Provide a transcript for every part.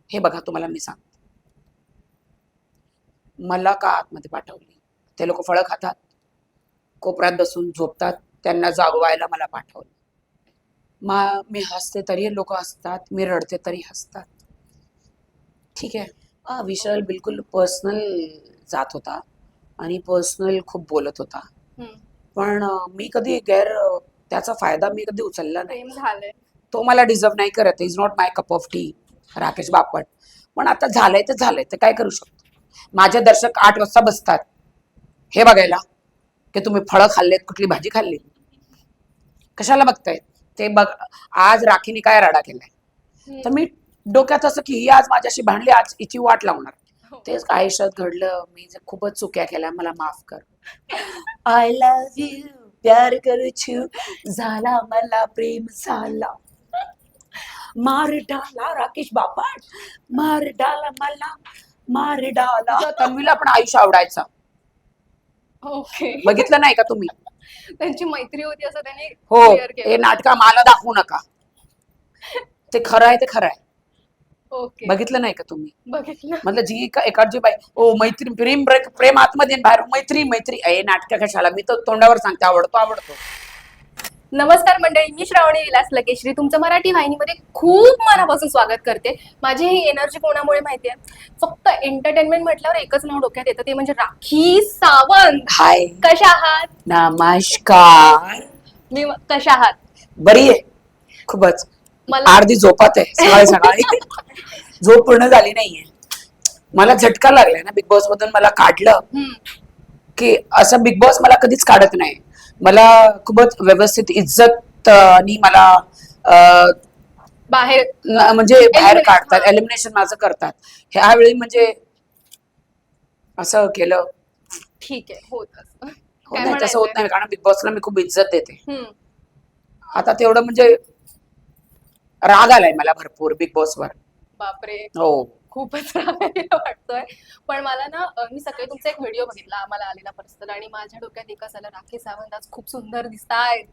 हे बघा तुम्हाला मी सांगते, मला का आतमध्ये पाठवली? ते लोक फळं खातात, कोपऱ्यात बसून झोपतात, त्यांना जागवायला मला पाठवलं. मी हसते तरी लोक हसतात, मी रडते तरी हसतात. ठीक आहे. विशाल बिलकुल पर्सनल जात होता आणि पर्सनल खूप बोलत होता. पण मी कधी त्याचा फायदा मी कधी उचलला नाही. प्रेम झालंय. तो मला डिझर्व नाही करत. Is not my cup of T, Rakesh Bapat. पण आता झालंय तर काय करू शकतो. माझे दर्शक 8 वाजता बसतात हे बघायला की तुम्ही फळं खाल्लेत, कुठली भाजी खाल्ली. कशाला बघतायत ते बघ. आज राखीने काय राडा केलाय, तर मी डोक्यात असं की ही आज माझ्याशी भांडली, आज हिची वाट लावणार. तेच आयुष्यात घडलं. मी खूपच चुक्या केल्या, मला माफ कर. आय लव्ह यू, प्यार करूछु, झाला मला प्रेम झाला. मार डाला राकेश बापट, मार डाला मला, मार डाला. तन्वीला पण आयुष्य आवडायचा. ओके. बघितलं नाही का तुम्ही? त्यांची मैत्री होती असं त्यांनी हो. क्लिअर केलं. हे नाटका मला दाखवू नका. ते खरं आहे, ते खरं आहे. ओके. बघितलं नाही का तुम्ही? बघितलं. मतलब जी एखादी बाई ओ मैत्री, प्रेम आतमध्ये बाहेर मैत्री ए नाटक कशाला? मी तर तोंडावर सांगते, आवडतो. नमस्कार मंडळी, मी श्रावणी विलास लकेश्री तुमचं मराठी वाहिनीमध्ये खूप मनापासून स्वागत करते. माझी ही एनर्जी कोणामुळे माहितीये? फक्त एंटरटेनमेंट म्हटल्यावर एकच नाव डोक्यात येतं, ते म्हणजे राखी सावंत. हाय, कशा आहात? नमस्कार. कशा आहात? बरी आहे खूपच. मला अर्धी झोपात आहे सकाळी झोप पूर्ण झाली नाहीये. मला झटका लागलाय ना बिग बॉस मधून. मला काढलं की असं बिग बॉस मला कधीच काढत नाही. मला खूपच व्यवस्थित इज्जत आणि मला बाहेर म्हणजे बाहेर काढतात, एलिमिनेशन माझं करतात. ह्यावेळी म्हणजे असं केलं. ठीक आहे, होत असं. हो नाही, तसं होत नाही, कारण बिग बॉसला मी खूप इज्जत देते. आता तेवढं म्हणजे राग आलाय मला भरपूर बिग बॉसवर. बापरे, हो, खूपच राग आलेला वाटतोय. पण मला ना, मी सकाळी तुमचा एक व्हिडिओ बघितला आम्हाला आलेला पर्सनल, आणि माझ्या डोक्यात एकच आलं, राखी सावंत आज खूप सुंदर दिसतायत,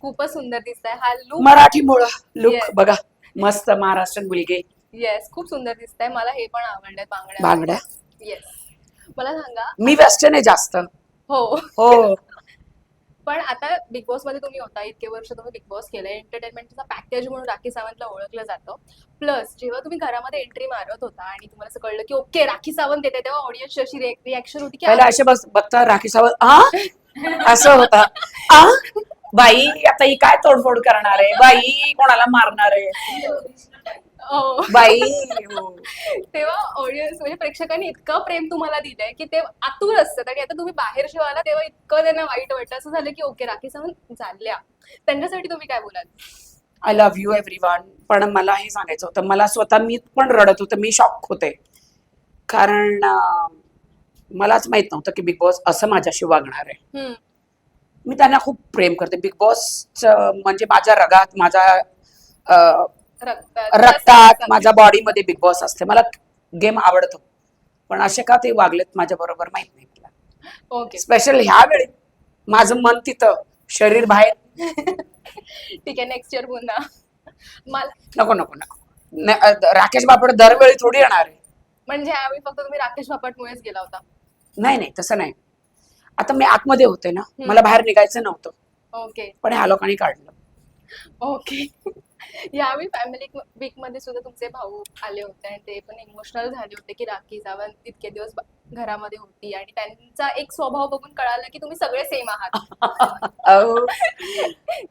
खूपच सुंदर दिसताय. हा लुक, मराठी मुळ लुक बघा, मस्त महाराष्ट्रीयन मुलगी. येस, खूप सुंदर दिसताय. मला हे पण आवडलंय, बांगड्या. येस. मला सांगा, मी वेस्टर्न आहे जास्त. हो हो. पण आता बिग बॉस मध्ये तुम्ही होता, इतके वर्ष तुम्ही बिग बॉस केलंय, एंटरटेनमेंटचा पॅकेज म्हणून राखी सावंतला ओळखलं जातं. प्लस जेव्हा तुम्ही घरामध्ये एंट्री मारत होता आणि तुम्हाला असं कळलं की ओके राखी सावंत येते, तेव्हा ऑडियन्सची अशी रिॲक्शन होती की पहिला असे बघता राखी सावंत असं होता, बाई आता ही काय तोडफोड करणार आहे, बाई कोणाला मारणार आहे बाई. तेव्हा ऑडियन्स म्हणजे प्रेक्षकांनी इतकं प्रेम तुम्हाला दिलंय की ते आतुर असतात, आणि आता तुम्ही बाहेर जेव्हा आला तेव्हा इतकं त्यांना वाईट वाटतं. असं झालं की ओके राखी सावंत झाल्या, त्यांच्यासाठी तुम्ही काय बोलाल? I love you everyone. पण मला हे सांगायचं होतं, मला स्वतः मी पण रडत होते, मी शॉक होते, कारण मलाच माहित नव्हतं की बिग बॉस असं माझ्याशी वागणार आहे. मी त्यांना खूप प्रेम करते. बिग बॉस म्हणजे माझ्या रगात, माझ्या रक्तात, माझ्या बॉडीमध्ये बिग बॉस असते. मला गेम आवडतो, पण असे का ते वागलेत माझ्या बरोबर माहित नाही मला. ओके, स्पेशल ह्या वेळी माझं मन तिथं, शरीर बाहेर. ठीक आहे, नेक्स्ट इयर पुन्हा. मला नको. राकेश बापट दरवेळी थोडी येणार आहे. म्हणजे यावेळी फक्त तुम्ही राकेश बापटमुळेच गेला होता? नाही, तसं नाही. आता मी आतमध्ये होते ना, मला बाहेर निघायचं नव्हतं. ओके, पण ह्या लोकांनी काढलं. ओके. यावेळी फॅमिली वीक मध्ये सुद्धा तुमचे भाऊ आले होते आणि ते पण इमोशनल झाले होते की राखी सावंत इतके दिवस घरामध्ये होती, आणि त्यांचा एक स्वभाव बघून कळालं की तुम्ही सगळे सेम आहात.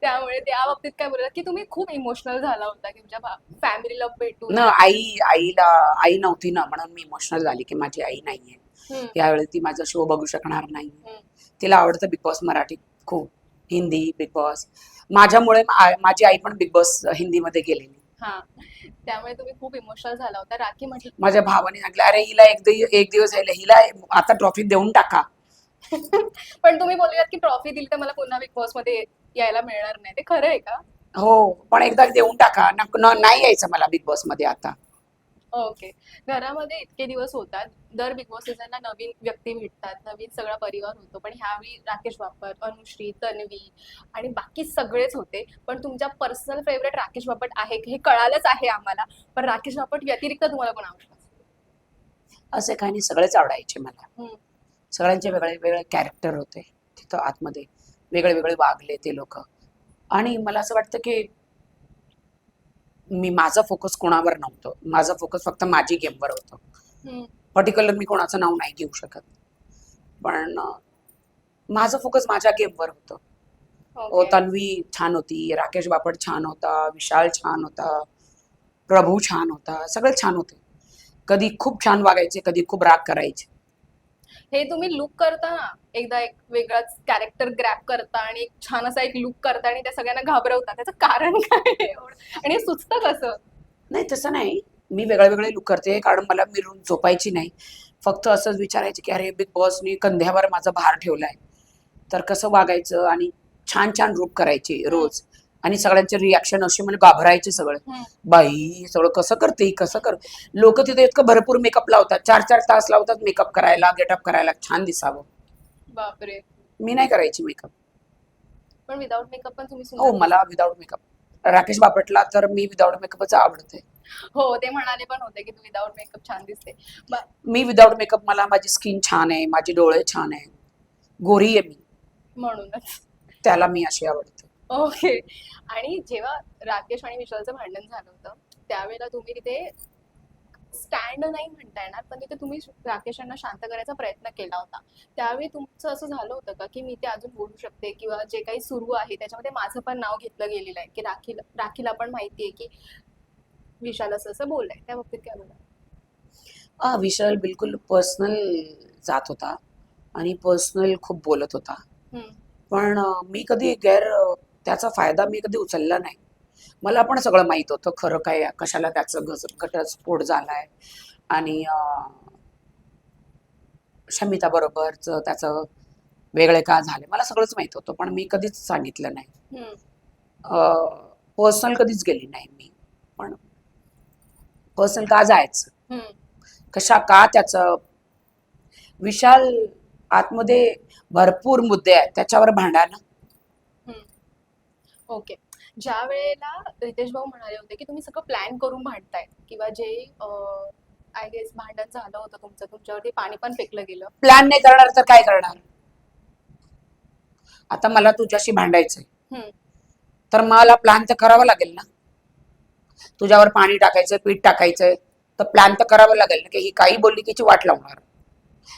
त्यामुळे त्या बाबतीत काय बोलला की तुम्ही खूप इमोशनल झाला होता की तुमच्या फॅमिलीला भेटून? आई नव्हती ना, म्हणून मी इमोशनल झाली की माझी आई नाहीये यावेळी, ती माझा शो बघू शकणार नाही. तिला आवडतं बिग बॉस मराठी खूप, हिंदी बिग बॉस. माझ्यामुळे माझी आई पण बिग बॉस हिंदीमध्ये गेलेली. त्यामुळे तुम्ही खूप इमोशनल झाला होता. राखी म्हटलं, माझ्या भावाने सांगितलं, अरे हिला एक दिवस राहिला, हिला आता ट्रॉफी देऊन टाका. पण तुम्ही बोललात की ट्रॉफी दिली तर मला पुन्हा बिग बॉस मध्ये यायला मिळणार नाही, ते खरं आहे का? हो, पण एकदा देऊन टाका. नाही यायचं मला बिग बॉस मध्ये आता. ओके. घरामध्ये इतके दिवस होतात. दर बिग बॉस सीझनला नवीन व्यक्ती भेटतात, नवीन सगळा परिवार होतो. पण ह्यावेळी राकेश बापट, अनुश्री, तन्वी आणि बाकी सगळेच होते. पण तुमच्या पर्सनल फेवरेट राकेश बापट आहे हे कळालंच आहे आम्हाला. पण राकेश बापट व्यतिरिक्त तुम्हाला कोण आवडतं? असे काही नाही, सगळेच आवडायचे मला. हम्म. सगळ्यांचे वेगळे वेगळे कॅरेक्टर होते तिथं आतमध्ये, वेगळे वेगळे वागले ते लोक. आणि मला असं वाटतं की माझा फोकस कोणावर नव्हतं, माझा फोकस फक्त माझी गेमवर होतं. हम्म. पर्टिक्युलर मी कोणाचं नाव नाही घेऊ शकत, पण माझं फोकस माझ्या गेमवर होतं. ओके. तन्वी छान होती, राकेश बापट छान होता, विशाल छान होता, प्रभू छान होता, सगळे छान होते. कधी खूप छान वागायचे, कधी खूप राग करायचे. हे तुम्ही लुक करता ना, एकदा एक वेगळाच कॅरेक्टर ग्रॅप करता आणि एक छान असा एक लुक करता आणि त्या सगळ्यांना घाबरवता. त्याचं कारण काय आहे एवढं? आणि हे सुचतं कसं? नाही, तसं नाही. मी वेगळे वेगळे लुक करते कारण मला मिरून झोपायची नाही. फक्त असंच विचारायचे की अरे बिग बॉसनी कंध्यावर माझा भार ठेवलाय, तर कसं वागायचं, आणि छान छान रूप करायचे हम्म. रोज. आणि सगळ्यांचे रिॲक्शन असे मला घाबरायचे सगळे. हम्म. बाई हे सगळं कसं करते, कसं कर. लोक तिथे इतकं भरपूर मेकअप लावतात, 4-4 तास लावतात मेकअप करायला, गेटअप करायला, छान दिसावं. बापरे. मी नाही करायची मेकअप. पण विदाऊट मेकअप पण तुम्ही हो, सुंदर मला विदाऊट मेकअप. राकेश बापटला तर मी विदाऊट मेकअपच आवडते. हो, ते म्हणाले पण होते की तू विदाऊट मेकअप छान दिसते. मी विदाऊट मेकअप, मला माझी स्किन छान आहे, माझे डोळे छान आहे, गोरी आहे मी, म्हणूनच. त्याला मी अशी आवडते. ओके. आणि जेव्हा राकेश आणि विशालचं भांडण झालं होतं, त्यावेळेला तुम्ही तिथे स्टँड नाही म्हणता येणार, पण तिथे तुम्ही राकेश यांना शांत करायचा प्रयत्न केला होता. त्यावेळी तुमचं असं झालं होतं का, की मी ते अजून बोलू शकते किंवा जे काही सुरू आहे त्याच्यामध्ये माझं पण नाव घेतलं गेलेलं आहे, की राखीला पण माहिती आहे की विशाल असं असं बोललाय. त्या बाबतीत काय बोला? विशाल बिलकुल पर्सनल जात होता आणि पर्सनल खूप बोलत होता. पण मी कधी त्याचा फायदा मी कधी उचलला नाही. मला पण सगळं माहित होतं खरं काय, कशाला त्याचं घटस्फोट झालाय, आणि शमिता बरोबरच त्याचं वेगळे का झाले, मला सगळंच माहित होतं, पण मी कधीच सांगितलं नाही. पर्सनल कधीच गेली नाही मी. पण पर्सनल का जायचं, कशा का त्याचं. विशाल आतमध्ये भरपूर मुद्दे आहेत, त्याच्यावर भांडा ना. ओके. ज्या वेळेला रितेश भाऊ म्हणाले होते की तुम्ही सगळं प्लॅन करून भांडताय किंवा जे आय गेस भांडण झालं होतं तुमचं, तुमच्यावरती पाणी पण फेकलं गेलं. प्लॅन नाही करणार तर काय करणार. आता मला तुझ्याशी भांडायचंय, तर मला प्लॅन तर करावा लागेल ना. तुझ्यावर पाणी टाकायचं, पीठ टाकायचंय, तर प्लॅन तर करावं लागेल ना, की ही काही बोलली की वाट लावणार.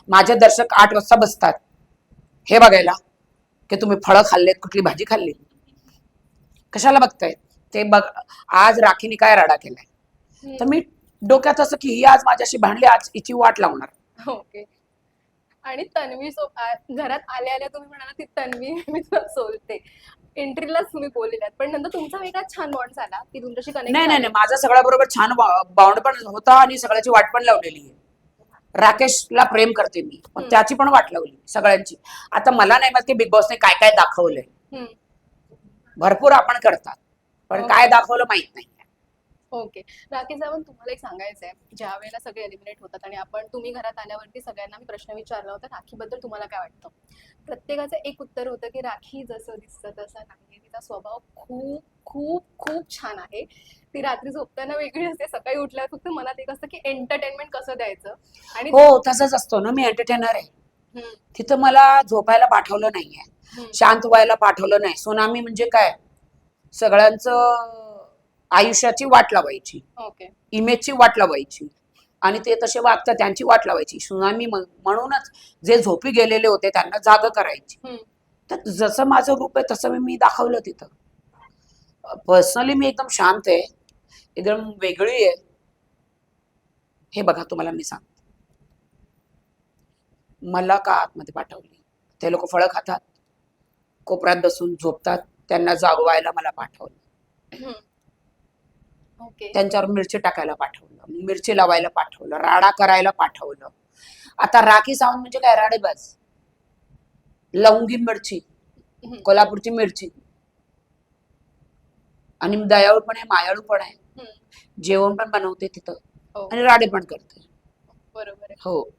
माझे दर्शक 8 वाजता बसतात हे बघायला की तुम्ही फळं खाल्लेत, कुठली भाजी खाल्ली. कशाला बघताय ते बघ. आज राखीने काय राडा केलाय, तर मी डोक्यात असं की ही आज माझ्याशी भांडली, आज हिची वाट लावणार. ओके. आणि तन्वी घरात आल्या आल्या तुम्ही म्हणाला ती तन्वी मी तुला सोलते, एंट्रीलाच तुम्ही बोललेलात, पण नंतर तुमचा वेगळाच छान बॉन्ड झाला की तुमच्याशी नाही कनेक्ट नाही नाही, माझा सगळ्या बरोबर छान बाउंड पण होता आणि सगळ्याची वाट पण लावलेली आहे. राकेशला प्रेम करते मी, पण त्याची पण वाट लावली सगळ्यांची. आता मला नाही माहित की बिग बॉसने काय काय दाखवलंय. भरपूर आपण करतात, पण काय दाखवलं माहित नाही. ओके. राकेश सावंत, तुम्हाला एक सांगायचं आहे, ज्या वेळेला सगळे एलिमिनेट होतात आणि तुम्ही घरात आल्यावरती सगळ्यांना मी प्रश्न विचारला होता राखीबद्दल तुम्हाला काय वाटतं, प्रत्येकाचं एक उत्तर होतं की राखी जसं दिसतं तसं नाही, तिचा स्वभाव खूप खूप खूप छान आहे. ती रात्री झोपताना वेगळी असते, सकाळी उठल्यावर फक्त मनात एक असतं की एंटरटेनमेंट कसं द्यायचं. आणि हो, तसंच असतो ना, मी एंटरटेनर आहे. तिथं मला झोपायला पाठवलं नाहीये, शांत व्हायला पाठवलं नाही. सुनामी म्हणजे काय, सगळ्यांचं आयुष्याची वाट लावायची, ओके. इमेजची वाट लावायची, आणि ते तसे वागतात त्यांची वाट लावायची. सुनामी म्हणूनच जे झोपी गेलेले होते त्यांना जाग करायची. तर जसं माझं रूप आहे तसं मी दाखवलं तिथं. पर्सनली मी एकदम शांत आहे, एकदम वेगळी आहे. हे बघा, तुम्हाला मी सांगते, मला का आतमध्ये पाठवली. ते लोक फळं खातात, कोपऱ्यात बसून झोपतात, त्यांना जागवायला मला पाठवलं. त्यांच्यावर मिरची टाकायला पाठवलं, मिरची लावायला पाठवलं, राडा करायला पाठवलं. आता राखी सावंत म्हणजे काय, राडेबाज. लवंगी मिरची, कोल्हापूरची मिरची, आणि दयाळू पण आहे, मायाळू पण आहे, जेवण पण बनवते तिथं. हो आणि राडे पण करते. बरोबर आहे. हो.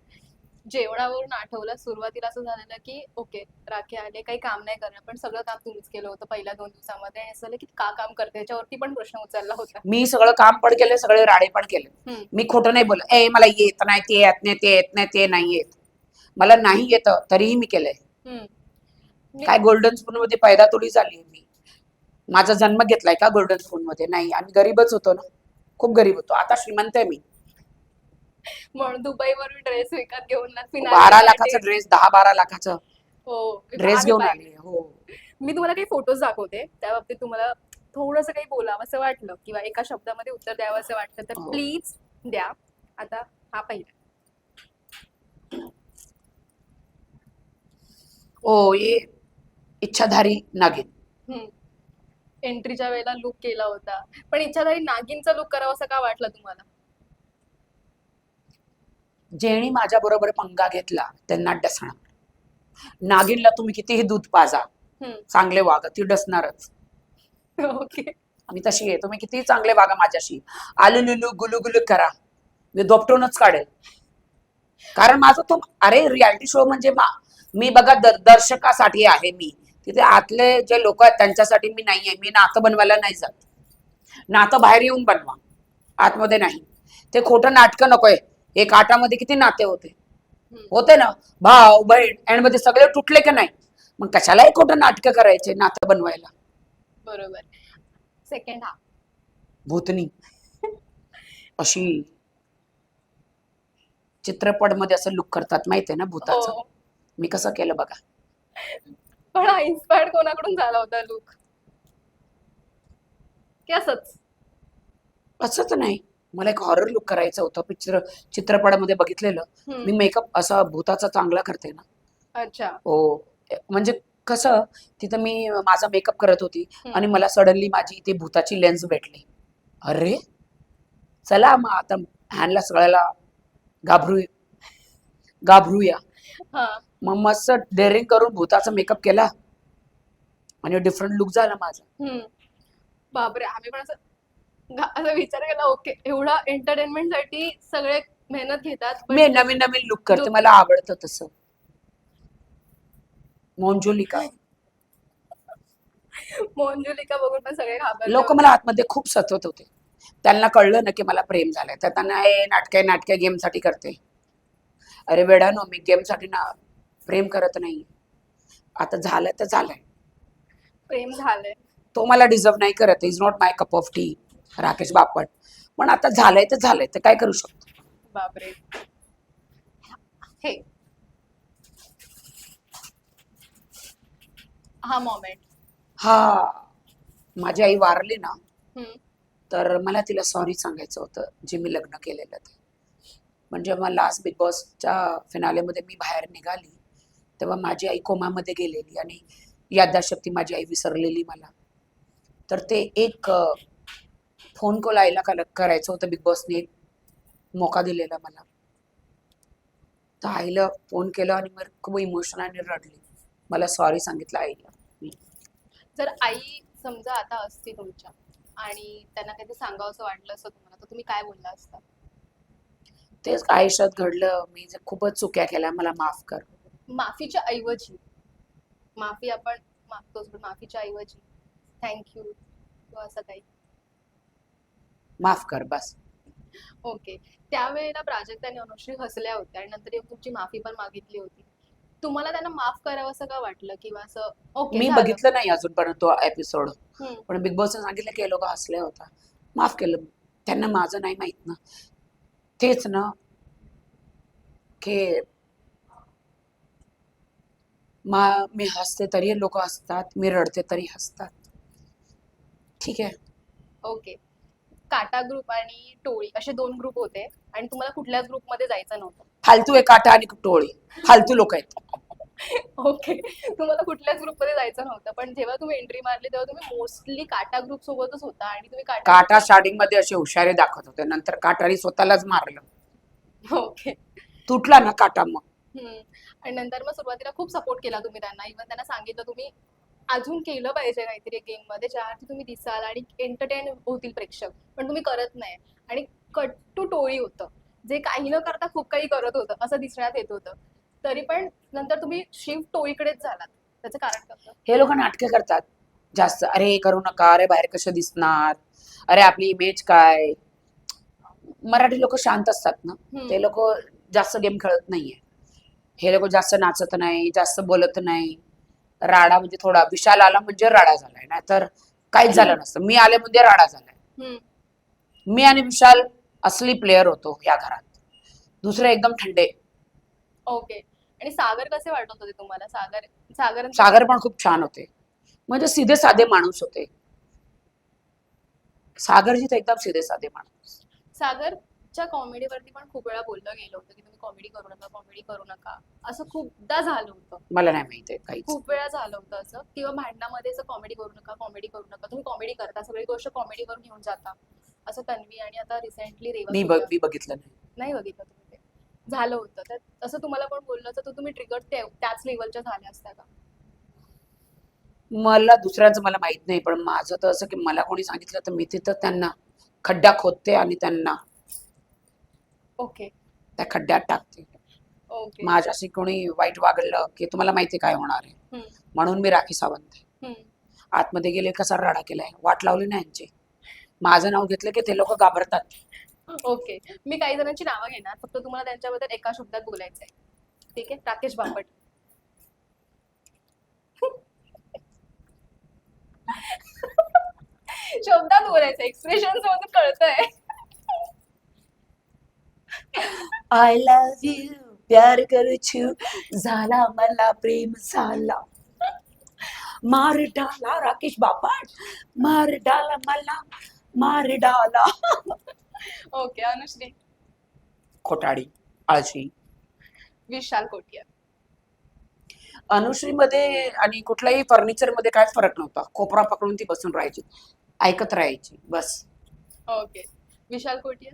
जेवणावरून आठवलं सुरुवातीला असं झालेलं की ओके राखी आले काही काम नाही करणार पण सगळं काम तुम्हीच केलं होतं पहिल्या 2 दिवसामध्ये आणि असं झालं की का काम करते याच्यावरती पण प्रश्न उचलला होता. मी सगळं काम पण केलं, सगळे राडे पण केले. हम्म, मी खोटं नाही बोलत. मला येत नाही, ते येत नाही, ते येत नाही, ते नाही येत. मला नाही येतं तरीही मी केलंय. हम्म. मी काय गोल्डन स्पून मध्ये पैदा थोडी झाली मी. माझा जन्म घेतलाय का गोल्डन स्पून मध्ये? नाही. आम्ही गरीबच होतो ना, खूप गरीब होतो. आता श्रीमंत आहे मी. म्हणून दुबईवरून ड्रेस विकत घेऊन फिनाले 12 लाखाचा साठी. ड्रेस, 10-12 लाखाचा हो ड्रेस आम्ही घेऊन पाहिले. आली. हो. मी तुम्हाला काही फोटोज दाखवते त्या बाबतीत तुम्हाला थोडंसं काही बोलावं असं वाटलं किंवा एका शब्दामध्ये उत्तर द्यावं असं वाटलं तर हो. प्लीज द्या. आता हा पहिला. ये इच्छाधारी नागिन. एंट्रीच्या वेळेला लुक केला होता पण इच्छाधारी नागिनचा लुक करावा असं का वाटलं तुम्हाला? जेणी माझ्या बरोबर पंगा घेतला त्यांना डसणार. नागिनला तुम्ही कितीही दूध पाजा, चांगले वागा, ती डसणारच. ओके. मी तशी आहे. तुम्ही कितीही चांगले वागा माझ्याशी, आलुलुलू गुलुगुलू करा, मी दोपटूनच काढेल. कारण माझं तो रियालिटी शो म्हणजे मी बघा दर्शकासाठी आहे. मी तिथे आतले जे लोक आहेत त्यांच्यासाठी मी नाही आहे. मी नातं बनवायला नाही जात. नातं बाहेर येऊन बनवा, आतमध्ये नाही. ते खोटं नाटकं नकोय. एक आटामध्ये किती नाते होते ना, भाऊ बहीण एंड मध्ये सगळे तुटले की नाही. मग कशाला एक खोटं नाटकं करायचे नातं बनवायला. बरोबर. सेकंड हा. भूतनी अशी चित्रपट मध्ये असं लुक करतात माहितीये ना भूताचं. हो मी कसं केलं बघा. पण हा इन्स्पायर्ड कोणाकडून झाला होता लुक की असंच? असंच नाही, मला एक हॉरर लुक करायचं होतं. चित्रपटामध्ये बघितलेलं. मी मेकअप असा भूताचा चांगला करते ना. अच्छा. हो. म्हणजे कसं, तिथं मी माझा मेकअप करत होती आणि मला सडनली माझी इथे भूताची लेन्स भेटली. अरे चला मग आता ह्यांना सगळ्याला घाबरूया. हा. मग मस्त डेअरिंग करून भूताचा मेकअप केला आणि डिफरंट लुक झाला माझा. बापरे. आम्ही पण असं विचार केला ओके एवढा एंटरटेनमेंट साठी सगळे मेहनत घेतात पण मी नवीन नवीन लुक करते, मला आवडतं तसं. मोंजुलिका मोंजुलिका बघून पण सगळे घाबरले लोक होते. मला आतमध्ये खूप सतवत होते. त्यांना कळलं ना की मला प्रेम झालंय, तर त्यांना हे नाटके गेम साठी करते. अरे वेडानो, मी गेम साठी ना प्रेम करत नाही. आता झालंय तर झालंय. प्रेम झालंय. तो मला डिझर्व नाही करत. Is not my cup of T, Rakesh Bapat. पण आता झालंय तर काय करू शकतो. बापरे. हे हा मोमेंट. माझी आई वारली ना, तर मला तिला सॉरी सांगायचं होतं जे मी लग्न केलेलं ते. म्हणजे मग लास्ट बिग बॉसच्या फिनालेमध्ये मी बाहेर निघाली तेव्हा माझी आई कोमामध्ये गेलेली आणि यादशक्ती माझी आई विसरलेली मला. तर ते एक फोन कॉल आईला करायचं होतं. बिग बॉसने एक मोका दिलेला मला. तर आईला फोन केला आणि मग खूप इमोशनल रडली. मला सॉरी सांगितलं आईला. जर आई समजा आता असती तुमच्या आणि त्यांना काहीतरी सांगावं असं वाटलं असं तुम्हाला तर तुम्ही काय बोलला असता? तेच आयुष्यात घडलं, मी जे खूपच चुक्या केल्या, मला माफ कर. माफीच्या ऐवजी, माफी आपण मागतोच पण माफीच्या ऐवजी थँक्यू किंवा असं काही. माफ कर बस. ओके. त्यावेळेला प्राजक्ता आणि अनुश्री हसल्या होत्या आणि नंतर येऊन तुमची माफी पण मागितली होती. तुम्हाला त्यांना माफ करावं असं का वाटलं किंवा असं ओके मी झालं? बघितलं नाही अजूनपर्यंत तो एपिसोड, हम्म. पण बिग बॉसने सांगितलं की हे लोक हसले होता. माफ केलं. त्यांना माझं नाही माहित ना. तेच ना की मी हसते तरी लोक हसतात, मी रडते तरी हसतात. ठीक आहे. ओके. काटा ग्रुप आणि टोळी असे 2 ग्रुप होते आणि तुम्हाला कुठल्याच ग्रुपमध्ये जायचं नव्हतं. फालतू आहे काटा आणि टोळी, फालतू लोक आहेत. ओके. तुम्हाला कुठल्याच ग्रुपमध्ये जायचं नव्हतं पण जेव्हा तुम्ही एंट्री मारली तेव्हा तुम्ही मोस्टली काटा ग्रुप सोबतच होता आणि तुम्ही काटा स्टार्टिंग मध्ये असे हुशारे दाखवत होते, नंतर काटाने स्वतःलाच मारलं. ओके. तुटला ना काटा मग. आणि नंतर मग सुरुवातीला खूप सपोर्ट केला तुम्ही त्यांना. इव्हन त्यांना सांगितलं तुम्ही अजून केलं पाहिजे काहीतरी गेम मध्ये ज्यावरती तुम्ही दिसाल आणि एंटरटेन होतील प्रेक्षक पण तुम्ही करत नाही आणि कट टू टोळी होतं, जे काही न करता खूप काही करत होतं असं दिसण्यात येत होतं. तरी पण नंतर तुम्ही शिफ्ट टोळीकडेच झालात. त्याचं कारण काय होतं? हे लोक नाटकं करतात जास्त. अरे हे करू नका, अरे बाहेर कसं दिसणार, अरे आपली इमेज काय. मराठी लोक शांत असतात ना, ते लोक जास्त गेम खेळत नाहीये. हे लोक जास्त नाचत नाही, जास्त बोलत नाही. राडा म्हणजे थोडा विशाल आला म्हणजे राडा झालाय, नाहीतर काहीच झालं नसतं. मी आले म्हणजे राडा झालाय. हम्म. मी आणि विशाल असली प्लेयर होतो या घरात. दुसरे एकदम थंडे. ओके. आणि सागर कसे वाटत होते तुम्हाला? सागर सागर पण खूप छान होते, म्हणजे सीधे साधे माणूस होते. सागरजी तर एकदम सीधे साधे माणूस. सागरच्या कॉमेडीवरती पण खूप वेळा बोललं गेलं होतं की तुम्ही कॉमेडी करू नका, कॉमेडी करू नका. असं खूपदा झालं होतं. मला नाही माहिती काहीच. खूप वेळा झालं होतं असं, किंवा भांडणामध्ये असं कॉमेडी करू नका, कॉमेडी करू नका. तुम्ही कॉमेडी करता, सगळी गोष्ट कॉमेडी करून घेऊन जाता. असं तन्वी आणि आता रिसेंटली रेवा मी सुद्धा- बघितलं नाही. नाही बघितलं तुम्ही ते? झालं होतं तर असं तुम्हाला कोण बोललं तर तुम्ही ट्रिगर त्याच लेवलच्या झाल्या असत्या का? मला दुसऱ्यांचं मला माहित नाही, पण माझं तर असं की मला कोणी सांगितलं तर मी तिथं त्यांना खड्डा खोदते आणि त्यांना ओके. त्या खड्ड्यात टाकते. ओके. माझ्याशी कोणी वाईट वागलं की तुम्हाला माहिती काय होणार आहे. हम्म. म्हणून मी राखी सावंत आहे. हम्म. आतमध्ये गेले कसा राडा केलाय, वाट लावली नाही यांची. माझं नाव घेतलं की ते लोक घाबरतात. ओके. मी काही जणांची नावं घेणार, फक्त तुम्हाला त्यांच्याबद्दल एका शब्दात बोलायचंय. ठीक आहे? राकेश बापट. शब्दात बोलायचं, एक्सप्रेशन मधून कळतंय. आय लव्ह यू, प्यार करू झाला मला प्रेम झाला. मार डाला राकेश बापट, मार डाला मला, मार डाला. ओके. अनुश्री. खोटाडी, आळशी. विशाल कोटिया. अनुश्री मध्ये आणि कुठल्याही फर्निचर मध्ये काय फरक नव्हता. कोपरा पकडून ती बसून राहायची, ऐकत राहायची बस. ओके. विशाल कोटिया.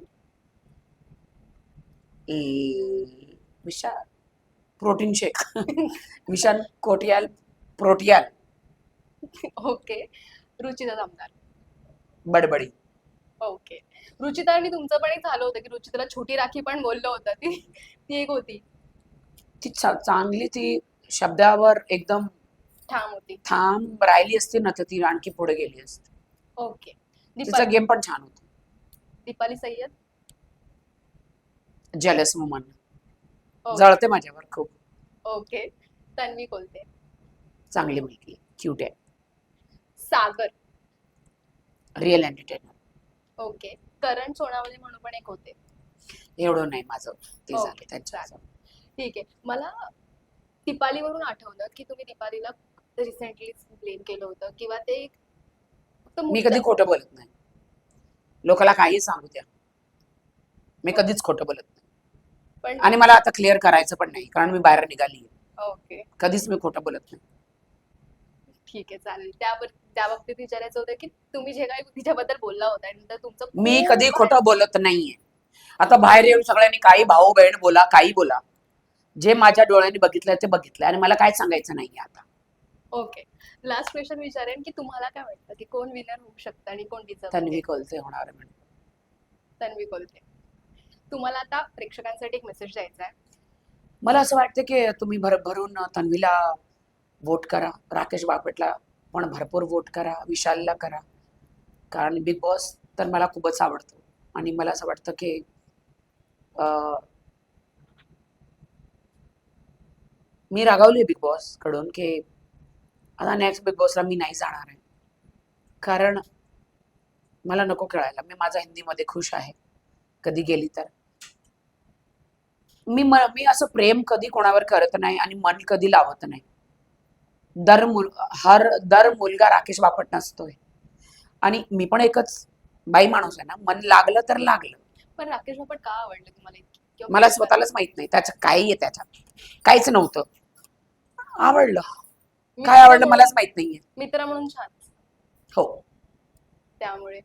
विशाल प्रोटीन शेक. विशाल कोटियाल प्रोटियाल. ओके. रुचिता जामदार. बडबडी. ओके. रुचिता आणि तुमचं पण एक झालं होतं की रुचिताला छोटी राखी पण बोललं होतं, ती एक होती. ती चांगली, ती शब्दावर एकदम ठाम होती. ठाम राहिली असती ना तर ती आणखी पुढे गेली असती. ओके. तिचा गेम पण छान होता. Deepali Sayyed. Jealous woman. Okay. जळते माझ्यावर खूप. ओके. तन्वी कोलते. चांगली मुलगी, क्यूट आहे, Sagar. Real entertainer. Okay. Karan Sonawane म्हणून पण एक होते. एवढं नाही माझं ते ओके, झाले त्यांच्या. ठीक आहे. मला दीपालीवरून आठवलं की तुम्ही दीपालीला रिसेंटली ब्लेम केलं होतं, किंवा ते फक्त मी कधी खोटं बोलत नाही. लोकांना काही सांगू द्या, मी कधीच खोटं बोलत नाही. पण आणि मला आता क्लिअर करायचं पण नाही, कारण मी बाहेर निघाली. ओके. कधीच मी खोटं बोलत नाही. ठीक आहे, चालेल. त्या बाबतीत विचारायचं होतं की तुम्ही जे काही तिच्याबद्दल बोलला होता नंतर तुमचं मी खूप कधी खोटं बोलत नाहीये. आता बाहेर येऊन सगळ्यांनी काही भाऊ बहीण बोला, काही बोला. जे माझ्या डोळ्यांनी बघितलंय ते बघितलंय आणि मला काय सांगायचं नाहीये आता. ओके. लास्ट क्वेश्चन विचारेन की तुम्हाला काय वाटतं की कोण विनर होऊ शकतं आणि कोण डिझर्व? तन्वी कोलते होणार आहे म्हणून. तन्वी कोलते. तुम्हाला आता प्रेक्षकांसाठी एक मेसेज द्यायचा आहे. मला असं वाटतं की तुम्ही भरभरून तन्वीला वोट करा, राकेश बापटला पण भरपूर वोट करा, विशालला करा. कारण बिग बॉस तर मला खूपच आवडतो आणि मला असं वाटतं की मी रागावली बिग बॉस कडून की आता नेक्स्ट बिग बॉसला मी नाही जाणार आहे, कारण मला नको खेळायला. मी माझा हिंदीमध्ये खुश आहे. कधी गेली तर मी असं प्रेम कधी कोणावर करत नाही आणि मन कधी लावत नाही. दर मुलगा राकेश बापट नसतोय आणि मी पण एकच बाई माणूस आहे ना. मन लागलं तर लागलं. पण राकेश बापट का आवडले तुम्हाला इतकी? किंवा मला स्वतःलाच माहित नाही त्याचं काय आहे, त्याच्यात काहीच नव्हतं. आवडलं, काय आवडलं मलाच माहित नाहीये. मित्र म्हणून छान. हो, त्यामुळे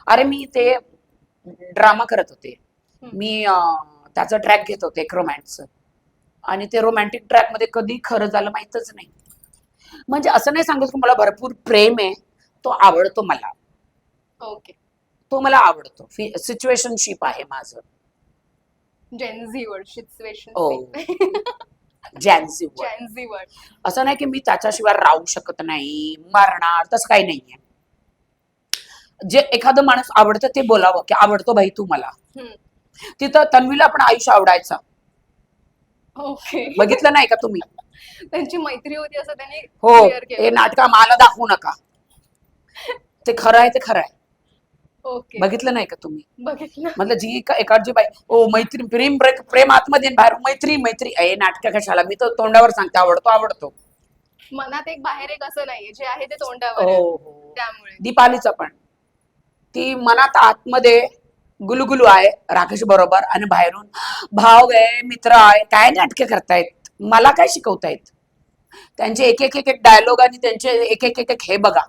अरे मी ते ड्रामा करत होते. मी त्याचं ट्रॅक घेत होते एक रोमॅन्सचं, आणि ते रोमॅन्टिक ट्रॅक मध्ये कधी खरं झालं माहितच नाही. म्हणजे असं नाही सांगत की मला भरपूर प्रेम आहे, तो आवडतो मला. ओके. तो मला आवडतो. सिच्युएशनशिप आहे माझं. जेनझी वर्ड सिच्युएशन हो. जॅन्सी वर्ड. Gen Z word. असं नाही की मी त्याच्याशिवाय राहू शकत नाही, मरणार, तसं काही नाहीये. जे एखादं माणूस आवडतं ते बोलावं की आवडतो भाई तू मला. तिथं तन्वीला पण आयुष्य आवडायचा. ओके. बघितलं नाही का तुम्ही? त्यांची मैत्री होती असं त्यांनी हो. क्लिअर हे केलं. नाटका मला दाखवू नका. ते खरं आहे, ते खरं आहे. ओके. बघितलं नाही का तुम्ही? बघितलं. मतलब जी एकाची बाई ओ मैत्री प्रेम प्रेम आतमध्ये आणि बाहेर मैत्री मैत्री ए नाटक कशाला. मी तर तोंडावर सांगते आवडतो आवडतो. मनात एक बाहेर एक असं नाहीये, जे आहे ते तोंडावर हो आहे. हो. त्यामुळे दीपालीचं पण ती मनात आतमध्ये गुलगुलू आहे राकेश बरोबर आणि बाहेरून भाव आहे मित्र आहे. काय नाटके करतायत, मला काय शिकवतायत? त्यांचे एक एक एक एक डायलॉग आणि त्यांचे एक एक एक एक हे बघा.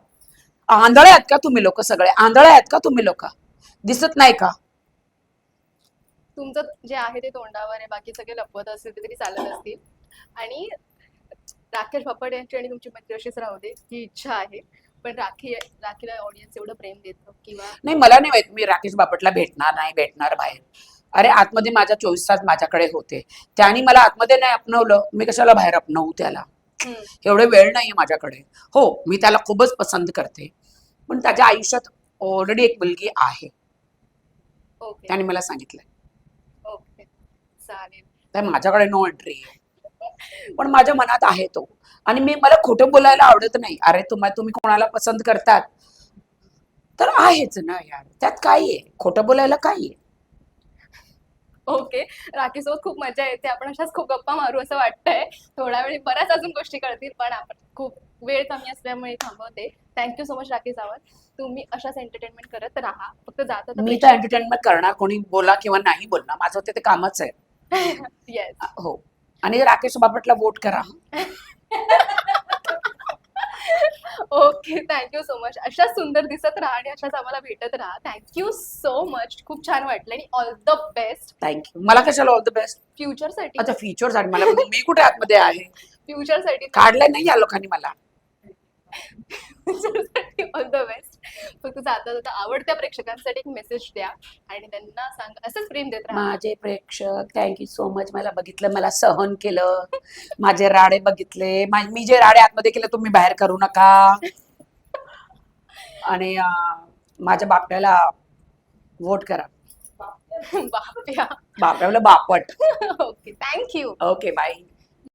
आंधळे आहेत का तुम्ही लोक? सगळे आंधळे आहेत का तुम्ही लोक? दिसत नाही का? तुमचं जे आहे ते तोंडावर आहे, बाकी सगळे लपवत असतील ते तरी चालत असतील. आणि राकेश बापट यांची आणि तुमची मैत्री अशीच राहू दे ही इच्छा आहे. पण राखीला ऑडियन्स एवढं प्रेम देतं किंवा नाही, मला नाही माहित मी राकेश बापटला भेटणार नाही भेटणार बाहेर. अरे आतमध्ये माझा 24 तास माझ्याकडे होते. त्यांनी मला आतमध्ये नाही अपनवलं, मी कशाला बाहेर अपनवू त्याला? एवढे वेळ नाहीये माझ्याकडे. हो, मी त्याला खूपच पसंत करते, पण त्याच्या आयुष्यात ऑलरेडी एक मुलगी आहे. ओके. त्याने मला सांगितलंय. ओके. चालेल. तर माझ्याकडे नो एंट्री आहे. पण माझ्या मनात आहे तो. आणि मला खोटं बोलायला आवडत नाही. अरे तुम्ही कोणाला पसंत करतात तर आहेच ना यार, त्यात काय आहे? खोटं बोलायला काय आहे? ओके. राखीसोबत खूप मजा येते. आपण अशाच खूप गप्पा मारू असं वाटतंय. थोड्या वेळी बऱ्याच अजून गोष्टी कळतील, पण आपण खूप वेळ कमी असल्यामुळे थांबवते. Thank you so much Rakhi Sawant. तुम्ही अशाच एंटरटेनमेंट करत राहा. फक्त जाता मी तर एंटरटेनमेंट करणार, कोणी बोला किंवा नाही बोलणार, माझं ते कामच आहे. येस. हो. आणि राकेश बापटला वोट करा. ओके. Thank you so much. अशाच सुंदर दिसत राहा आणि अशाच आम्हाला भेटत राहा. Thank you so much. खूप छान वाटलं आणि ऑल द बेस्ट थँक्यू. मला कशाला ऑल द बेस्ट? फ्युचरसाठी. अच्छा, फीचर्स आणि मला मी कुठे आतमध्ये आहे? फ्युचरसाठी काढलंय नाही या लोकांनी मला. All the best. फक्त जाता जाता आवडत्या प्रेक्षकांसाठी एक मेसेज द्या आणि त्यांना सांगा असंच प्रेम देत राहा. माझे प्रेक्षक थँक्यू सो मच. मला बघितलं, मला सहन केलं, माझे राडे बघितले. मी जे राडे आतमध्ये केले तुम्ही बाहेर करू नका. आणि माझ्या बापट्याला वोट करा. बाप्या. बापट्याला Bapat. Okay. Thank you. Okay, bye.